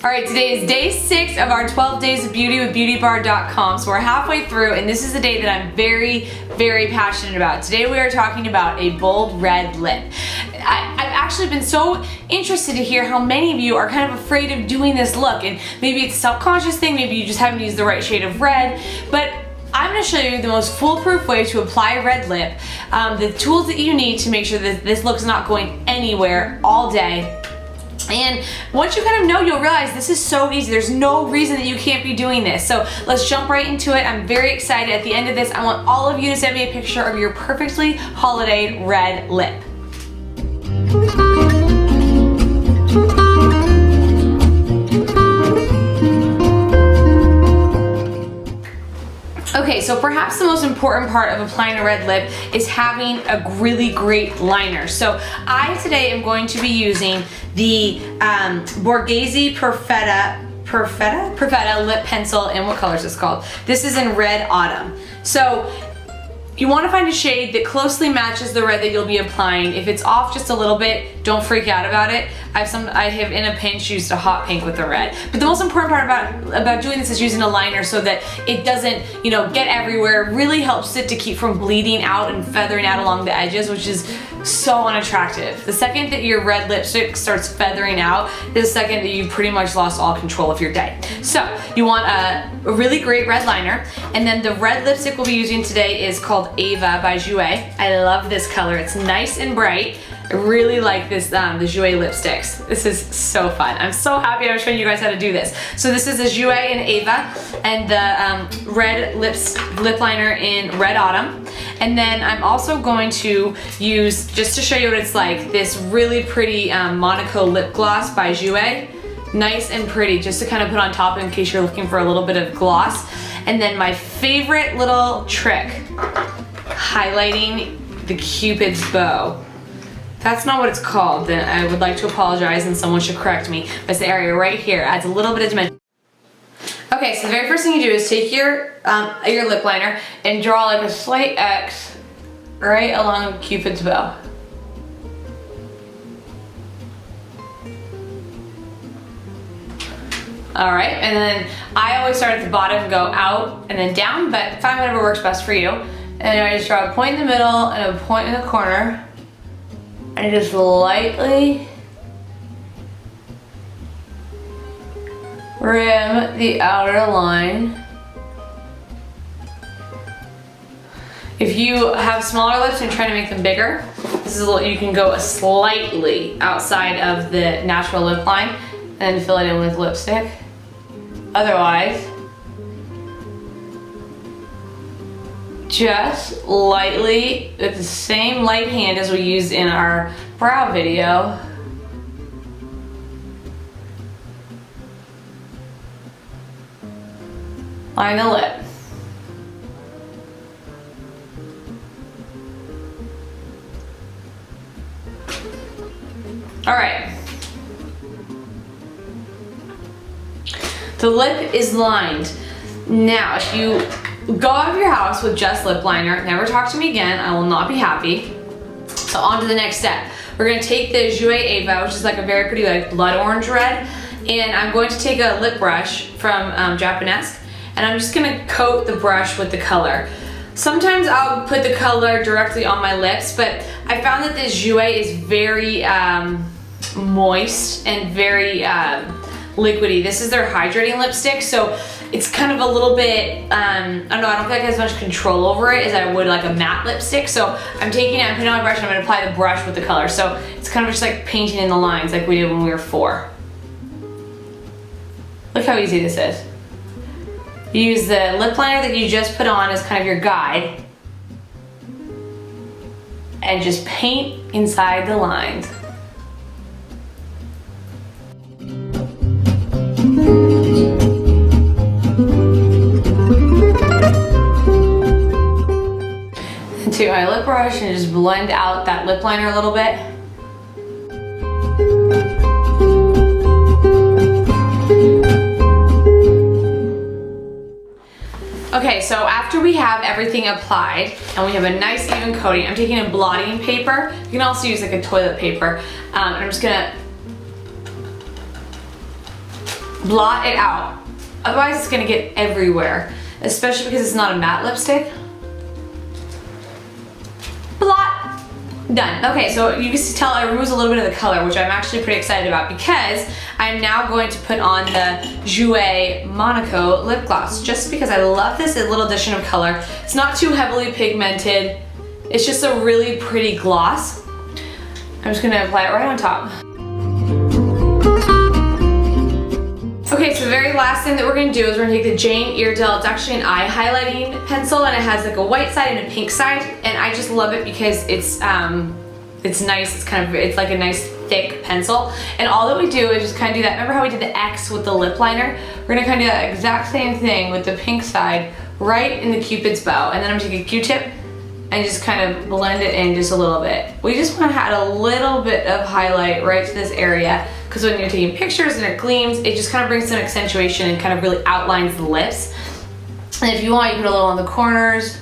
All right, today is day 6 of our 12 Days of Beauty with BeautyBar.com. So we're halfway through, and this is the day that I'm very, very passionate about. Today we are talking about a bold red lip. I've actually been so interested to hear how many of you are kind of afraid of doing this look, and maybe it's a self-conscious thing, maybe you just haven't used the right shade of red, but I'm going to show you the most foolproof way to apply a red lip, the tools that you need to make sure that this look's not going anywhere all day. And once you kind of know, you'll realize this is so easy. There's no reason that you can't be doing this. So let's jump right into it. I'm very excited. At the end of this, I want all of you to send me a picture of your perfectly holiday red lip. Okay, so perhaps the most important part of applying a red lip is having a really great liner. So I today am going to be using the Borghese Perfetta lip pencil. And what color is this called? This is in Red Autumn. So you want to find a shade that closely matches the red that you'll be applying. If it's off just a little bit, don't freak out about it. I have in a pinch used a hot pink with the red. But the most important part about doing this is using a liner so that it doesn't, get everywhere. It really helps it to keep from bleeding out and feathering out along the edges, which is so unattractive. The second that your red lipstick starts feathering out is the second that you've pretty much lost all control of your day. So you want a really great red liner, and then the red lipstick we'll be using today is called Ava by Jouer. I love this color. It's nice and bright. I really like this, the Jouer lipsticks. This is so fun. I'm so happy I'm showing you guys how to do this. So this is the Jouer and Ava, and the red lip liner in Red Autumn. And then I'm also going to use, just to show you what it's like, this really pretty Monaco lip gloss by Jouer. Nice and pretty, just to kind of put on top in case you're looking for a little bit of gloss. And then my favorite little trick, highlighting the Cupid's bow. That's not what it's called. Then I would like to apologize and someone should correct me. But it's the area right here. Adds a little bit of dimension. Okay, so the very first thing you do is take your lip liner and draw like a slight X right along Cupid's bow. All right, and then I always start at the bottom and go out and then down, but find whatever works best for you. And I just draw a point in the middle and a point in the corner. And just lightly rim the outer line. If you have smaller lips and you're trying to make them bigger, this is you can go slightly outside of the natural lip line and fill it in with lipstick. Otherwise, just lightly, with the same light hand as we used in our brow video, line the lip. All right. The lip is lined. Now, if you go out of your house with just lip liner, never talk to me again, I will not be happy. So on to the next step. We're gonna take the Jouer Ava, which is like a very pretty like blood orange red, and I'm going to take a lip brush from Japonesque, and I'm just gonna coat the brush with the color. Sometimes I'll put the color directly on my lips, but I found that this Jouer is very moist and very liquidy. This is their hydrating lipstick, so it's kind of a little bit, I don't feel like I have as much control over it as I would like a matte lipstick. So I'm taking it, I'm putting it on my brush, and I'm gonna apply the brush with the color. So it's kind of just like painting in the lines like we did when we were 4. Look how easy this is. You use the lip liner that you just put on as kind of your guide, and just paint inside the lines. Take my lip brush and just blend out that lip liner a little bit. Okay, so after we have everything applied and we have a nice even coating, I'm taking a blotting paper. You can also use like a toilet paper. And I'm just gonna blot it out. Otherwise it's gonna get everywhere, especially because it's not a matte lipstick. Blot. Done. Okay, so you can tell it removes a little bit of the color, which I'm actually pretty excited about because I'm now going to put on the Jouer Monaco lip gloss just because I love this little addition of color. It's not too heavily pigmented. It's just a really pretty gloss. I'm just gonna apply it right on top. Okay, so the very last thing that we're gonna do is we're gonna take the Jane Iredale. It's actually an eye highlighting pencil and it has like a white side and a pink side. And I just love it because it's nice, it's like a nice thick pencil. And all that we do is just kind of do that. Remember how we did the X with the lip liner? We're gonna kind of do that exact same thing with the pink side right in the Cupid's bow. And then I'm gonna take a Q-tip and just kind of blend it in just a little bit. We just want to add a little bit of highlight right to this area because when you're taking pictures and it gleams, it just kind of brings some accentuation and kind of really outlines the lips. And if you want, you can put a little on the corners.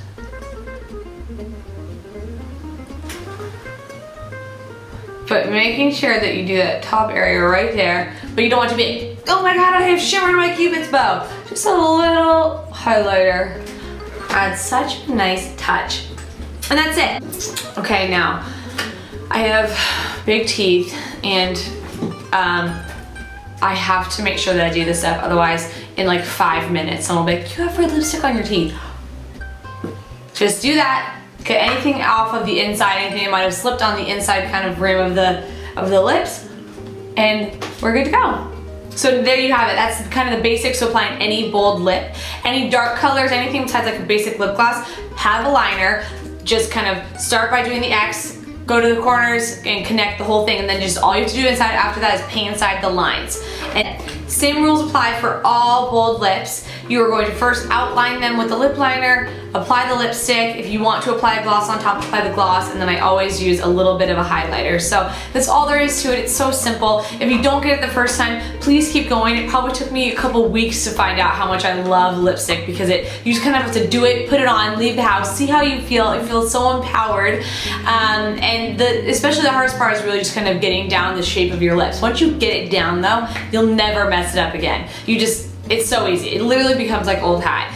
But making sure that you do that top area right there, but you don't want to be, oh my god, I have shimmer in my Cupid's bow. Just a little highlighter adds such a nice touch. And that's it. Okay, now I have big teeth and I have to make sure that I do this step, otherwise in like 5 minutes someone will be like, you have red lipstick on your teeth. Just do that, get anything off of the inside, anything that might have slipped on the inside kind of rim of the lips, and we're good to go. So there you have it. That's kind of the basics to applying any bold lip. Any dark colors, anything besides like a basic lip gloss, have a liner. Just kind of start by doing the X, go to the corners and connect the whole thing, and then just all you have to do inside after that is paint inside the lines. And same rules apply for all bold lips. You are going to first outline them with the lip liner, apply the lipstick. If you want to apply a gloss on top, apply the gloss, and then I always use a little bit of a highlighter. So that's all there is to it. It's so simple. If you don't get it the first time, please keep going. It probably took me a couple weeks to find out how much I love lipstick because you just kind of have to do it, put it on, leave the house, see how you feel. It feels so empowered. And especially the hardest part is really just kind of getting down the shape of your lips. Once you get it down though, you'll never mess it up again. It's so easy. It literally becomes like old hat.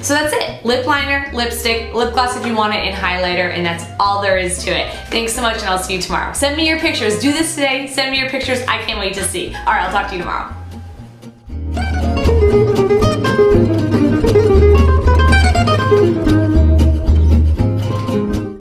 So that's it. Lip liner, lipstick, lip gloss if you want it, and highlighter, and that's all there is to it. Thanks so much, and I'll see you tomorrow. Send me your pictures. Do this today. Send me your pictures. I can't wait to see. All right, I'll talk to you tomorrow.